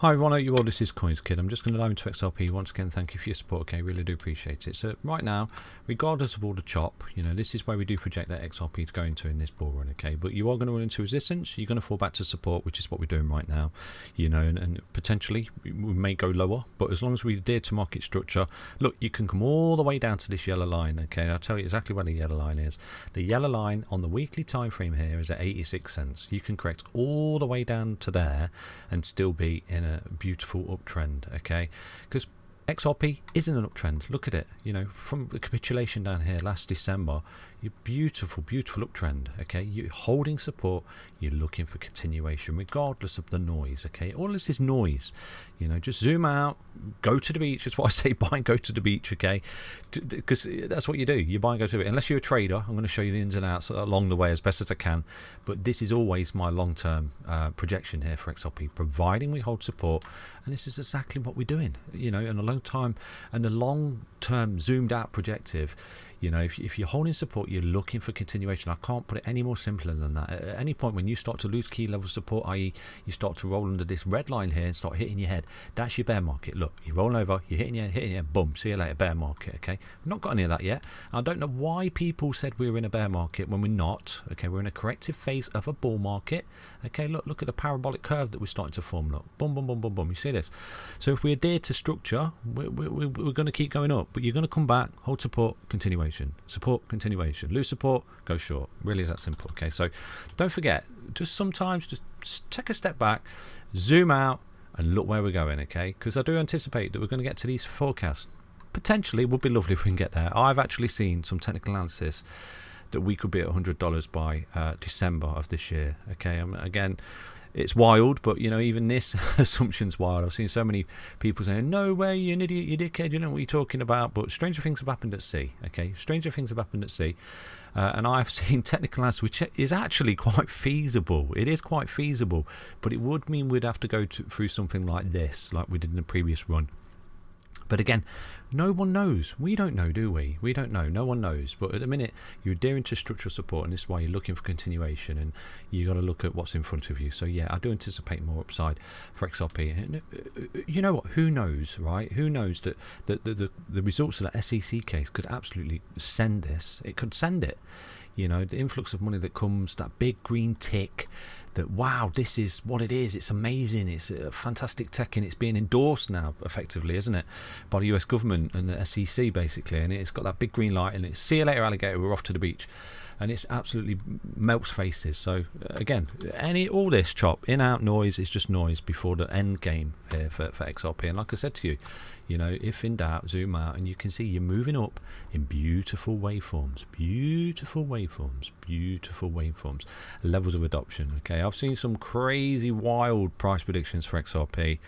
Hi everyone, hope you all. This is CoinsKid. I'm just going to dive into XRP once again. Thank you for your support. Okay, really do appreciate it. So right now, regardless of all the chop, this is where we do project that XRP to go into in this bull run. Okay, but you are going to run into resistance. You're going to fall back to support, which is what we're doing right now. And potentially we may go lower, but as long as we adhere to market structure, look, you can come all the way down to this yellow line. Okay, I'll tell you exactly where the yellow line is. The yellow line on the weekly time frame here is at 86 cents. You can correct all the way down to there and still be in a beautiful uptrend, okay? Because XRP isn't an uptrend. Look at it, from the capitulation down here last December, your beautiful uptrend, okay? You're holding support, you're looking for continuation regardless of the noise, okay? All this is noise, just zoom out, go to the beach. That's what I say, buy and go to the beach, okay? Because that's what you do, you buy and go to it. Unless you're a trader, I'm going to show you the ins and outs along the way as best as I can, but this is always my long-term projection here for XRP, providing we hold support, and this is exactly what we're doing, in a long time, and the long-term zoomed out projective. If you're holding support, you're looking for continuation. I can't put it any more simpler than that. At any point when you start to lose key level of support, i.e. you start to roll under this red line here and start hitting your head, that's your bear market. Look, you're rolling over, you're hitting your head, boom, see you later, bear market, okay? I've not got any of that yet. I don't know why people said we were in a bear market when we're not, okay? We're in a corrective phase of a bull market, okay? Look at the parabolic curve that we're starting to form, look, boom, boom, boom, boom, boom, you see this? So if we adhere to structure, we're going to keep going up, but you're going to come back, hold support, continuation. Support, continuation. Lose support, go short. Really is that simple, okay? So don't forget, just sometimes just take a step back, zoom out, and look where we're going, okay? Because I do anticipate that we're going to get to these forecasts. Potentially, it would be lovely if we can get there. I've actually seen some technical analysis that we could be at $100 by December of this year, okay? Again, it's wild, but even this assumption's wild. I've seen so many people saying, no way, you're an idiot, you dickhead, you know what you're talking about. But stranger things have happened at sea, okay? Stranger things have happened at sea. And I've seen technical analysis, which is actually quite feasible. It is quite feasible, but it would mean we'd have to go through something like this, like we did in the previous run. But again, no one knows. We don't know, do we? We don't know. No one knows. But at the minute, you're adhering to structural support, and this is why you're looking for continuation, and you got to look at what's in front of you. So yeah, I do anticipate more upside for XRP. And you know what? Who knows, right? Who knows that the results of that SEC case could absolutely send this? It could send it. The influx of money that comes, that big green tick, that wow, this is what it is, it's amazing, it's a fantastic tech, and it's being endorsed now effectively, isn't it, by the US government and the SEC basically, and it's got that big green light, and it's see you later alligator, we're off to the beach, and it's absolutely melts faces. So again, all this chop in out noise is just noise before the end game here for XRP. And like I said to you, if in doubt, zoom out, and you can see you're moving up in beautiful waveforms, levels of adoption. Okay, I've seen some crazy wild price predictions for XRP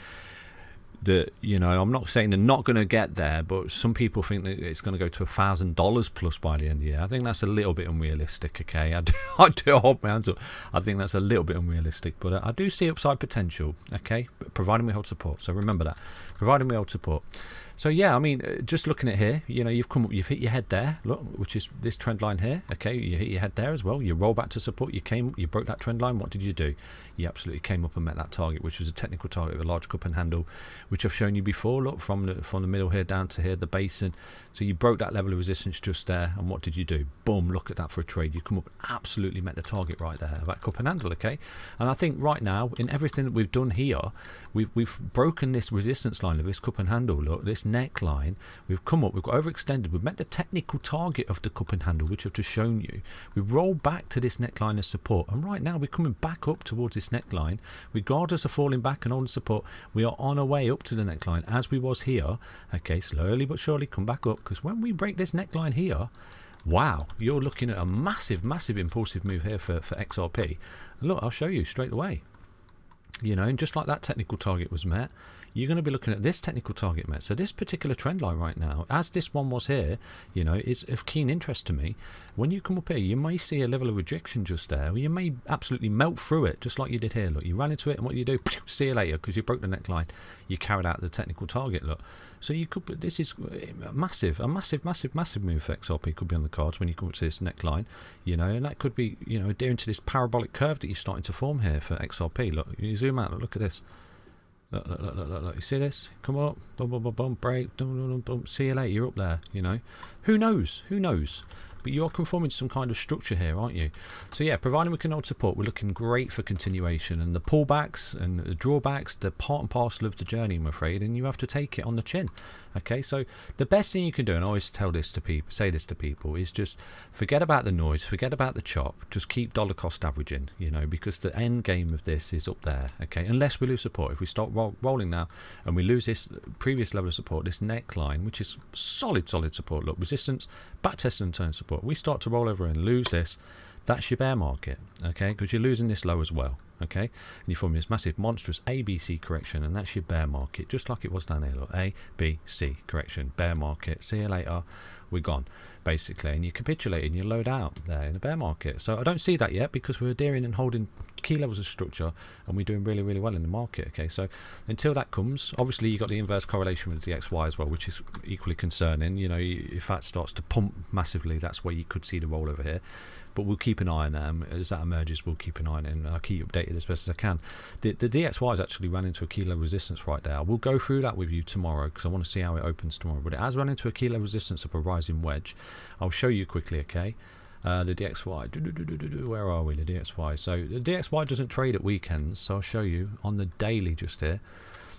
that I'm not saying they're not going to get there, but some people think that it's going to go to $1,000 plus by the end of the year. I think that's a little bit unrealistic, okay? I do hold my hands up. I think that's a little bit unrealistic, but I do see upside potential, okay, providing we hold support. So remember that, providing we hold support. So yeah, just looking at here, you've hit your head there, look, which is this trend line here, okay? You hit your head there as well. You roll back to support. You broke that trend line. What did you do? You absolutely came up and met that target, which was a technical target of a large cup and handle, which I've shown you before. Look, from the middle here down to here, the basin. So you broke that level of resistance just there, and what did you do? Boom! Look at that for a trade. You come up, absolutely met the target right there, that cup and handle, okay? And I think right now, in everything that we've done here, we've broken this resistance line of this cup and handle. Look, this neckline, we've come up, we've got overextended, we've met the technical target of the cup and handle, which I've just shown you. We've rolled back to this neckline as support, and right now we're coming back up towards this neckline, regardless of falling back and holding support. We are on our way up to the neckline as we was here, okay? Slowly but surely come back up, because when we break this neckline here, wow, you're looking at a massive impulsive move here for XRP. And look, I'll show you straight away. And just like that technical target was met, you're going to be looking at this technical target met. So this particular trend line right now, as this one was here, is of keen interest to me. When you come up here, you may see a level of rejection just there, or you may absolutely melt through it, just like you did here. Look, you ran into it, and what do you do? See you later, because you broke the neckline. You carried out the technical target. Look, so you could. This is a massive move for XRP could be on the cards when you come up to this neckline. And that could be adhering to this parabolic curve that you're starting to form here for XRP. Look, you zoom out. Look at this. Look. You see this? Come up, boom, boom, boom, boom, break, boom, boom, boom, boom. See you later. You're up there. You know, who knows? Who knows? But you're conforming to some kind of structure here, aren't you? So yeah, providing we can hold support, we're looking great for continuation. And the pullbacks and the drawbacks, they're part and parcel of the journey, I'm afraid, and you have to take it on the chin. Okay, so the best thing you can do, and I always tell this to people, say this to people, is just forget about the noise, forget about the chop, just keep dollar cost averaging, you know, because the end game of this is up there. Okay, unless we lose support. If we start rolling now and we lose this previous level of support, this neckline, which is solid support, look, resistance, back test and turn support, we start to roll over and lose this, that's your bear market, okay, because you're losing this low as well. Okay, and you're forming this massive monstrous ABC correction, and that's your bear market, just like it was down there. Look, A, B, C correction, bear market, see you later, we're gone, basically, and you capitulate and you load out there in the bear market. So I don't see that yet, because we're adhering and holding key levels of structure, and we're doing really well in the market. Okay, so until that comes, obviously you've got the inverse correlation with the XY as well, which is equally concerning. You know, if that starts to pump massively, that's where you could see the rollover here. But we'll keep an eye on that. As that emerges, we'll keep an eye on it, and I'll keep you updated as best as I can. The DXY has actually run into a key level resistance right there. We'll go through that with you tomorrow, because I want to see how it opens tomorrow. But it has run into a key level resistance of a rising wedge. I'll show you quickly, okay? The DXY, where are we? The DXY. So the DXY doesn't trade at weekends, so I'll show you on the daily just here.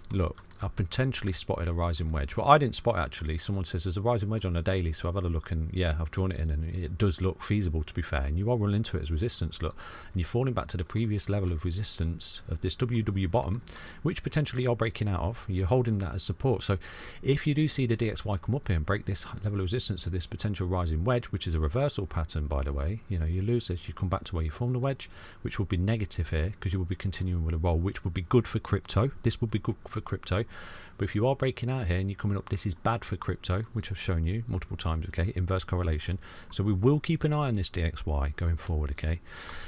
Look, I've potentially spotted a rising wedge. Well, I didn't spot it actually. Someone says there's a rising wedge on a daily, so I've had a look, and yeah, I've drawn it in, and it does look feasible, to be fair. And you are running into it as resistance, look, and you're falling back to the previous level of resistance of this WW bottom, which potentially you're breaking out of. You're holding that as support. So if you do see the DXY come up here and break this level of resistance of this potential rising wedge, which is a reversal pattern, by the way, you know, you lose this, you come back to where you formed the wedge, which will be negative here, because you will be continuing with a roll, which would be good for crypto. This would be good for crypto. But if you are breaking out here and you're coming up, this is bad for crypto, which I've shown you multiple times, okay, inverse correlation. So we will keep an eye on this DXY going forward, okay.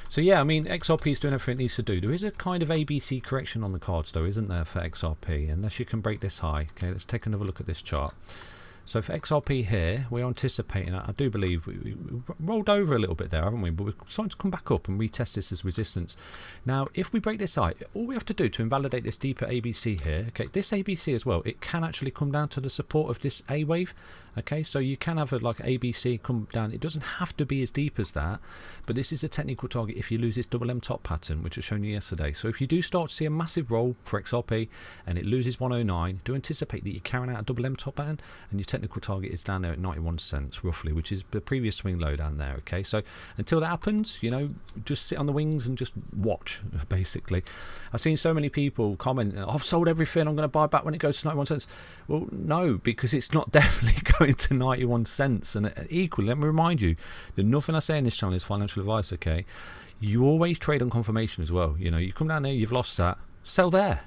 So yeah, I mean, XRP is doing everything it needs to do. There is a kind of ABC correction on the cards though, isn't there, for XRP, unless you can break this high. Okay, let's take another look at this chart. So for XRP here, we're anticipating, I do believe we rolled over a little bit there, haven't we? But we're starting to come back up and retest this as resistance. Now, if we break this high, all we have to do to invalidate this deeper ABC here, okay, this ABC as well, it can actually come down to the support of this A wave. Okay, so you can have a like ABC come down. It doesn't have to be as deep as that, but this is a technical target if you lose this double M top pattern, which I shown you yesterday. So if you do start to see a massive roll for XRP and it loses 109, do anticipate that you're carrying out a double M top pattern, and your technical target is down there at 91 cents roughly, which is the previous swing low down there. Okay, so until that happens, you know, just sit on the wings and just watch, basically. I've seen so many people comment, I've sold everything, I'm going to buy back when it goes to 91 cents. Well, no, because it's not definitely going to 91 cents. And equally, let me remind you that nothing I say in this channel is financial advice. Okay, you always trade on confirmation as well. You know, you come down there, you've lost that, sell there,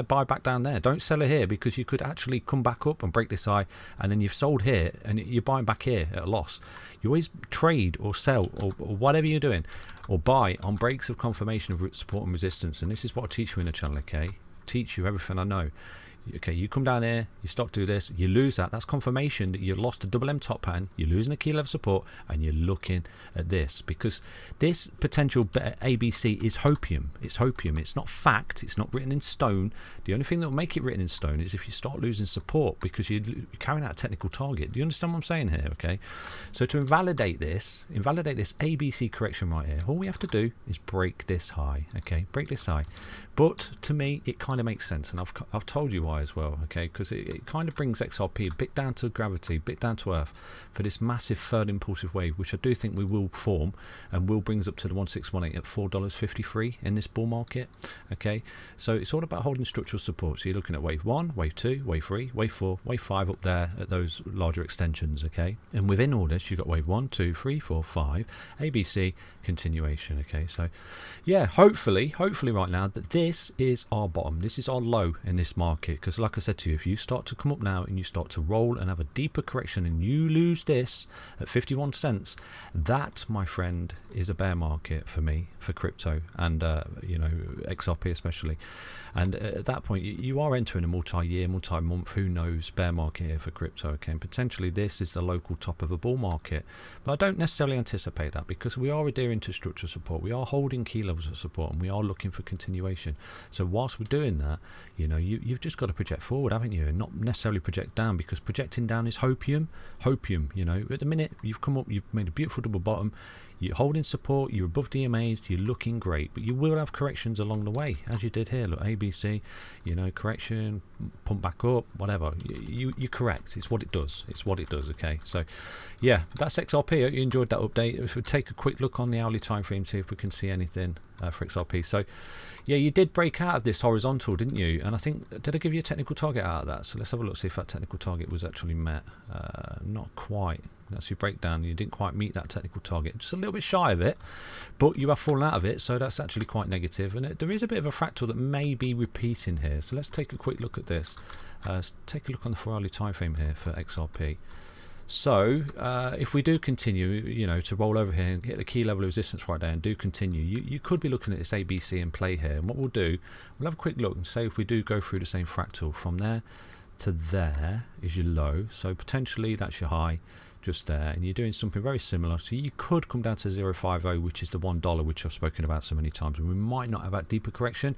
buy back down there. Don't sell it here, because you could actually come back up and break this high, and then you've sold here and you're buying back here at a loss. You always trade or sell or whatever you're doing, or buy on breaks of confirmation of support and resistance. And this is what I teach you in the channel. Okay, teach you everything I know. Okay, you come down here, you stop to this, you lose that. That's confirmation that you lost a double M top pattern, you're losing a key level support, and you're looking at this, because this potential ABC is hopium. It's hopium. It's not fact. It's not written in stone. The only thing that will make it written in stone is if you start losing support, because you're carrying out a technical target. Do you understand what I'm saying here? Okay, so to invalidate this ABC correction right here, all we have to do is break this high. Okay, break this high. But to me, it kind of makes sense, and I've told you why as well, okay, because it kind of brings XRP a bit down to gravity, a bit down to earth for this massive third impulsive wave, which I do think we will form, and will bring us up to the 1618 at $4.53 in this bull market. Okay, so it's all about holding structural support. So you're looking at wave 1, wave 2, wave 3, wave 4, wave 5 up there at those larger extensions. Okay, and within all this, you've got wave 1, 2, 3, 4, 5, ABC, continuation. Okay, so yeah, hopefully right now that this is our bottom, this is our low in this market, because like I said to you, if you start to come up now and you start to roll and have a deeper correction and you lose this at 51 cents, that, my friend, is a bear market for me, for crypto, and you know, XRP especially. And at that point, you are entering a multi-year, multi-month, who knows, bear market here for crypto. Okay, and potentially this is the local top of a bull market, but I don't necessarily anticipate that, because we are adhering to structural support, we are holding key levels of support, and we are looking for continuation. So whilst we're doing that, you know, you've just got to project forward, haven't you, and not necessarily project down, because projecting down is hopium. You know, at the minute you've come up, you've made a beautiful double bottom, you're holding support, you're above DMAs, you're looking great, but you will have corrections along the way, as you did here. Look, ABC, you know, correction, pump back up, whatever. You're correct. It's what it does. It's what it does. Okay, so yeah, that's XRP. I hope you enjoyed that update. If we take a quick look on the hourly time frame, see if we can see anything for XRP. So yeah, you did break out of this horizontal, didn't you? And I think, did I give you a technical target out of that? So let's have a look, see if that technical target was actually met. Not quite. That's your breakdown. You didn't quite meet that technical target, just a little bit shy of it, but you have fallen out of it, so that's actually quite negative. And there is a bit of a fractal that may be repeating here, so let's take a quick look at this. Let's take a look on the 4 hourly time frame here for XRP. So if we do continue, you know, to roll over here and hit the key level of resistance right there and do continue, you could be looking at this ABC in play here. And what we'll do, we'll have a quick look and say if we do go through the same fractal, from there to there is your low, so potentially that's your high just there, and you're doing something very similar. So you could come down to 0.50, which is the $1, which I've spoken about so many times, and we might not have that deeper correction,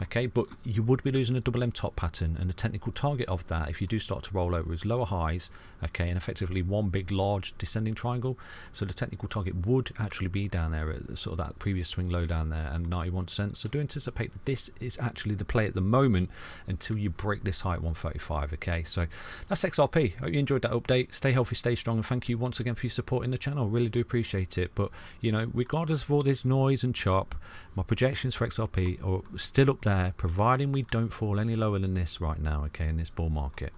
okay, but you would be losing a double M top pattern, and the technical target of that, if you do start to roll over, is lower highs, okay, and effectively one big large descending triangle. So the technical target would actually be down there at sort of that previous swing low down there and 91 cents. So do anticipate that this is actually the play at the moment until you break this high at 135. Okay, so that's XRP. Hope you enjoyed that update. Stay healthy, stay strong, and thank you once again for your support in the channel. Really do appreciate it. But you know, regardless of all this noise and chop, my projections for XRP are still up there, providing we don't fall any lower than this right now, okay, in this bull market.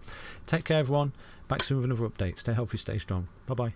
Take care, everyone. Back soon with another update. Stay healthy, stay strong. Bye bye.